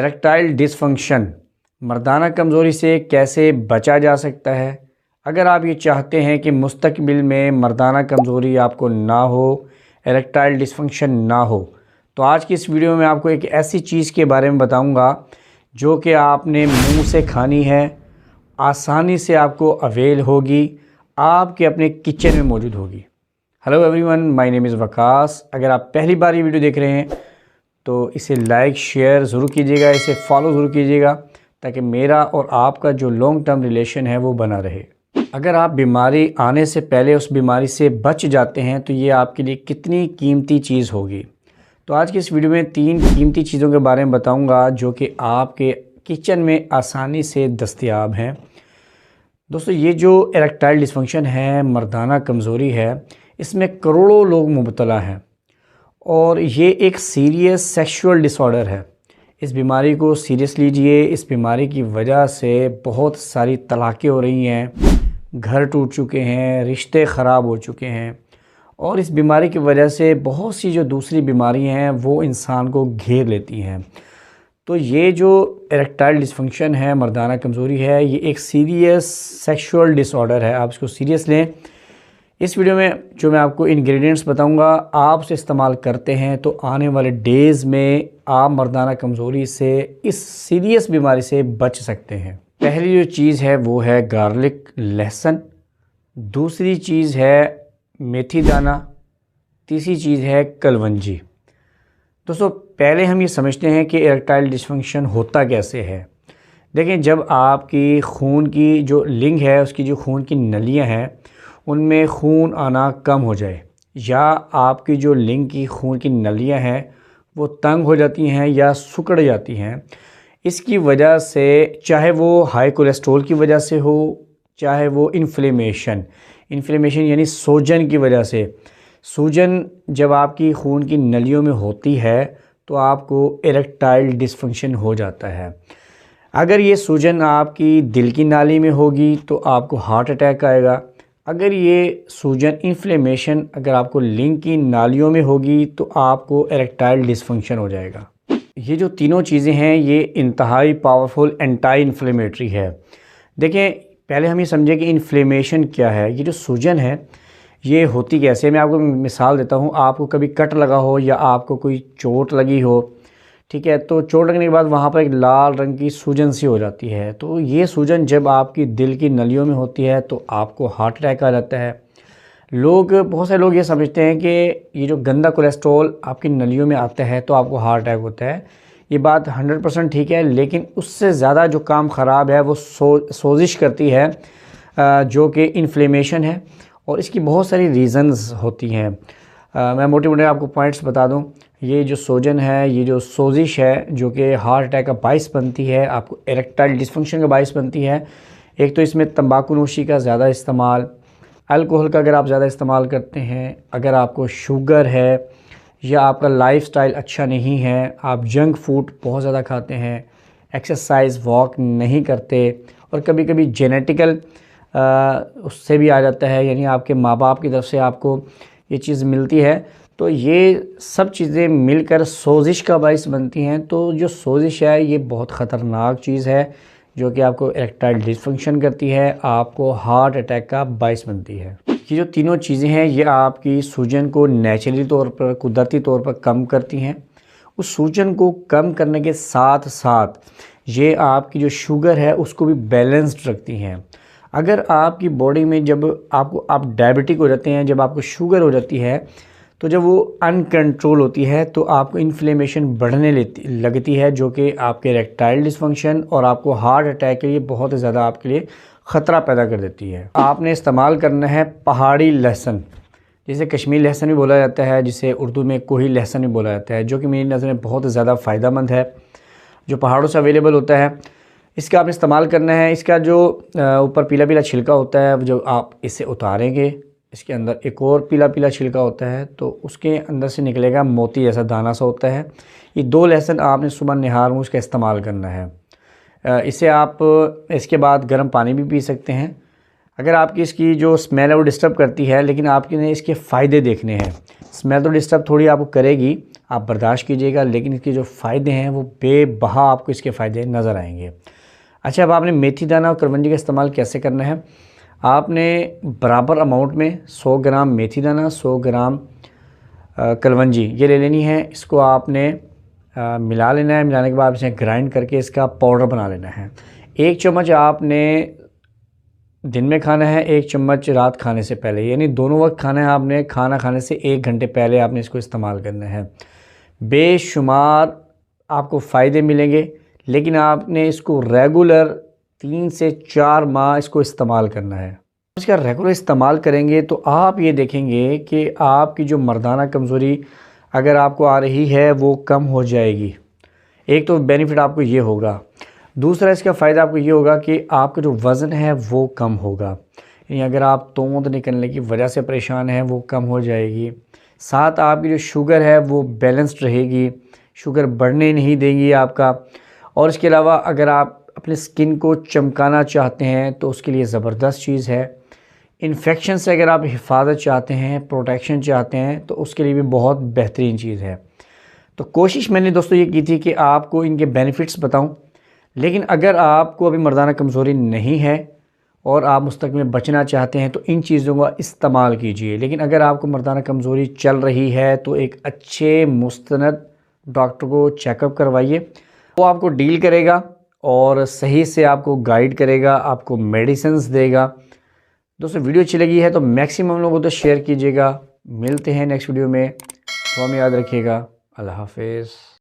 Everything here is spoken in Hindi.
इरेक्टाइल डिसफंक्शन मर्दाना कमज़ोरी से कैसे बचा जा सकता है। अगर आप ये चाहते हैं कि मुस्तकबिल में मर्दाना कमज़ोरी आपको ना हो, इरेक्टाइल डिसफंक्शन ना हो, तो आज की इस वीडियो में आपको एक ऐसी चीज़ के बारे में बताऊंगा जो कि आपने मुंह से खानी है, आसानी से आपको अवेल होगी, आपके अपने किचन में मौजूद होगी। Hello everyone, my name is Waqas. अगर आप पहली बार ये वीडियो देख रहे हैं तो इसे लाइक शेयर ज़रूर कीजिएगा, इसे फॉलो ज़रूर कीजिएगा ताकि मेरा और आपका जो लॉन्ग टर्म रिलेशन है वो बना रहे। अगर आप बीमारी आने से पहले उस बीमारी से बच जाते हैं तो ये आपके लिए कितनी कीमती चीज़ होगी। तो आज की इस वीडियो में 3 कीमती चीज़ों के बारे में बताऊंगा जो कि आपके किचन में आसानी से दस्तयाब हैं। दोस्तों, ये जो इरेक्टाइल डिसफंक्शन है, मर्दाना कमज़ोरी है, इसमें करोड़ों लोग मुब्तला हैं और ये एक सीरियस सेक्सुअल डिसऑर्डर है। इस बीमारी को सीरियस लीजिए। इस बीमारी की वजह से बहुत सारी तलाक़ें हो रही हैं, घर टूट चुके हैं, रिश्ते ख़राब हो चुके हैं और इस बीमारी की वजह से बहुत सी जो दूसरी बीमारियां हैं वो इंसान को घेर लेती हैं। तो ये जो इरेक्टाइल डिसफंक्शन है, मर्दाना कमज़ोरी है, ये एक सीरियस सेक्सुअल डिसऑर्डर है। आप इसको सीरियस लें। इस वीडियो में जो मैं आपको इंग्रेडिएंट्स बताऊंगा, आप उसे इस्तेमाल करते हैं तो आने वाले डेज़ में आप मर्दाना कमज़ोरी से, इस सीरियस बीमारी से बच सकते हैं। पहली जो चीज़ है वो है गार्लिक, लहसुन। दूसरी चीज़ है मेथी दाना। तीसरी चीज़ है कलवंजी। दोस्तों, पहले हम ये समझते हैं कि इरेक्टाइल डिसफंक्शन होता कैसे है। देखें, जब आपकी खून की जो लिंग है, उसकी जो खून की नलियाँ हैं, उनमें खून आना कम हो जाए या आपकी जो लिंग की खून की नलियाँ हैं वो तंग हो जाती हैं या सिकुड़ जाती हैं, इसकी वजह से, चाहे वो हाई कोलेस्ट्रॉल की वजह से हो, चाहे वो इन्फ्लेमेशन यानी सूजन की वजह से। सूजन जब आपकी खून की नलियों में होती है तो आपको इरेक्टाइल डिसफंक्शन हो जाता है। अगर ये सूजन आपकी दिल की नाली में होगी तो आपको हार्ट अटैक आएगा। अगर ये सूजन इन्फ्लेमेशन अगर आपको लिंग की नालियों में होगी तो आपको इरेक्टाइल डिसफंक्शन हो जाएगा। ये जो तीनों चीज़ें हैं ये इंतहाई पावरफुल एंटी इन्फ्लेमेटरी है। देखें, पहले हम ये समझें कि इन्फ्लेमेशन क्या है। ये जो सूजन है ये होती कैसे, मैं आपको मिसाल देता हूँ। आपको कभी कट लगा हो या आपको कोई चोट लगी हो, ठीक है, तो चोट लगने के बाद वहाँ पर एक लाल रंग की सूजन सी हो जाती है। तो ये सूजन जब आपकी दिल की नलियों में होती है तो आपको हार्ट अटैक आ जाता है। बहुत सारे लोग ये समझते हैं कि ये जो गंदा कोलेस्ट्रॉल आपकी नलियों में आता है तो आपको हार्ट अटैक होता है। ये बात 100% ठीक है, लेकिन उससे ज़्यादा जो काम ख़राब है वो सोजिश करती है, जो कि इन्फ्लेमेशन है और इसकी बहुत सारी रीज़न्स होती हैं। मैं मोटे मोटे आपको पॉइंट्स बता दूं। ये जो सूजन है, ये जो सोजिश है, जो कि हार्ट अटैक का बाइस बनती है, आपको इरेक्टाइल डिसफंक्शन का बाइस बनती है। एक तो इसमें तंबाकू नोशी का ज़्यादा इस्तेमाल, अल्कोहल का अगर आप ज़्यादा इस्तेमाल करते हैं, अगर आपको शुगर है या आपका लाइफस्टाइल अच्छा नहीं है, आप जंक फूड बहुत ज़्यादा खाते हैं, एक्सरसाइज वॉक नहीं करते और कभी कभी जेनेटिकल उससे भी आ जाता है, यानी आपके माँ बाप की तरफ से आपको ये चीज़ मिलती है, तो ये सब चीज़ें मिलकर सोजिश का बाइस बनती हैं। तो जो सोजिश है ये बहुत ख़तरनाक चीज़ है जो कि आपको इरेक्टाइल डिसफंक्शन करती है, आपको हार्ट अटैक का बाइस बनती है। ये जो तीनों चीज़ें हैं ये आपकी सूजन को नेचुरली तौर पर, कुदरती तौर पर कम करती हैं। उस सूजन को कम करने के साथ साथ ये आपकी जो शुगर है उसको भी बैलेंस्ड रखती हैं। अगर आपकी बॉडी में जब आप डायबिटिक हो जाते हैं, जब आपको शुगर हो जाती है, तो जब वो अनकंट्रोल होती है तो आपको इन्फ्लेमेशन बढ़ने लगती है, जो कि आपके इरेक्टाइल डिसफंक्शन और आपको हार्ट अटैक के लिए बहुत ज़्यादा आपके लिए ख़तरा पैदा कर देती है। आपने इस्तेमाल करना है पहाड़ी लहसुन, जिसे कश्मीरी लहसुन भी बोला जाता है, जिसे उर्दू में कोही लहसुन भी बोला जाता है, जो कि मेरी नज़र में बहुत ज़्यादा फ़ायदेमंद है, जो पहाड़ों से अवेलेबल होता है। इसका आपने इस्तेमाल करना है। इसका जो ऊपर पीला पीला छिलका होता है, जो आप इसे उतारेंगे, इसके अंदर एक और पीला पीला छिलका होता है, तो उसके अंदर से निकलेगा मोती जैसा दाना सा होता है। ये 2 लहसुन आपने सुबह निहार में उसका इस्तेमाल करना है। इसे आप इसके बाद गर्म पानी भी पी सकते हैं। अगर आपकी इसकी जो स्मेल है वो डिस्टर्ब करती है, लेकिन आपके ने इसके फ़ायदे देखने हैं। स्मेल तो डिस्टर्ब थोड़ी आपको करेगी, आप बर्दाश्त कीजिएगा, लेकिन इसके जो फ़ायदे हैं वो बेबहा आपको इसके फ़ायदे नज़र आएंगे। अच्छा, अब आपने मेथी दाना और कलवंजी का इस्तेमाल कैसे करना है। आपने बराबर अमाउंट में 100 ग्राम मेथी दाना, 100 ग्राम कलवंजी ये ले लेनी है। इसको आपने मिला लेना है। मिलाने के बाद इसे ग्राइंड करके इसका पाउडर बना लेना है। 1 चम्मच आपने दिन में खाना है, 1 चम्मच रात खाने से पहले, यानी दोनों वक्त खाना है आपने। खाना खाने से 1 घंटे पहले आपने इसको इस्तेमाल करना है। बेशुमार आपको फ़ायदे मिलेंगे, लेकिन आपने इसको रेगुलर 3 से 4 माह इसको इस्तेमाल करना है। इसका रेगुलर इस्तेमाल करेंगे तो आप ये देखेंगे कि आपकी जो मर्दाना कमज़ोरी अगर आपको आ रही है वो कम हो जाएगी। एक तो बेनिफिट आपको ये होगा। दूसरा इसका फ़ायदा आपको ये होगा कि आपका जो वज़न है वो कम होगा, यानी अगर आप तोंद निकलने की वजह से परेशान हैं वो कम हो जाएगी। साथ आपकी जो शुगर है वो बैलेंस्ड रहेगी, शुगर बढ़ने नहीं देंगी आपका। और इसके अलावा अगर आप अपने स्किन को चमकाना चाहते हैं तो उसके लिए ज़बरदस्त चीज़ है। इन्फेक्शन से अगर आप हिफाजत चाहते हैं, प्रोटेक्शन चाहते हैं, तो उसके लिए भी बहुत बेहतरीन चीज़ है। तो कोशिश मैंने दोस्तों ये की थी कि आपको इनके बेनिफिट्स बताऊं, लेकिन अगर आपको अभी मर्दाना कमज़ोरी नहीं है और आप मुस्तक़बिल में बचना चाहते हैं तो इन चीज़ों का इस्तेमाल कीजिए। लेकिन अगर आपको मर्दाना कमज़ोरी चल रही है तो एक अच्छे मुस्तनद डॉक्टर को चेकअप करवाइए। वो आपको डील करेगा और सही से आपको गाइड करेगा, आपको मेडिसिन्स देगा। दोस्तों वीडियो अच्छी लगी है तो मैक्सिमम लोगों को शेयर कीजिएगा। मिलते हैं नेक्स्ट वीडियो में, तो हमें याद रखिएगा। अल्लाह हाफ़िज़।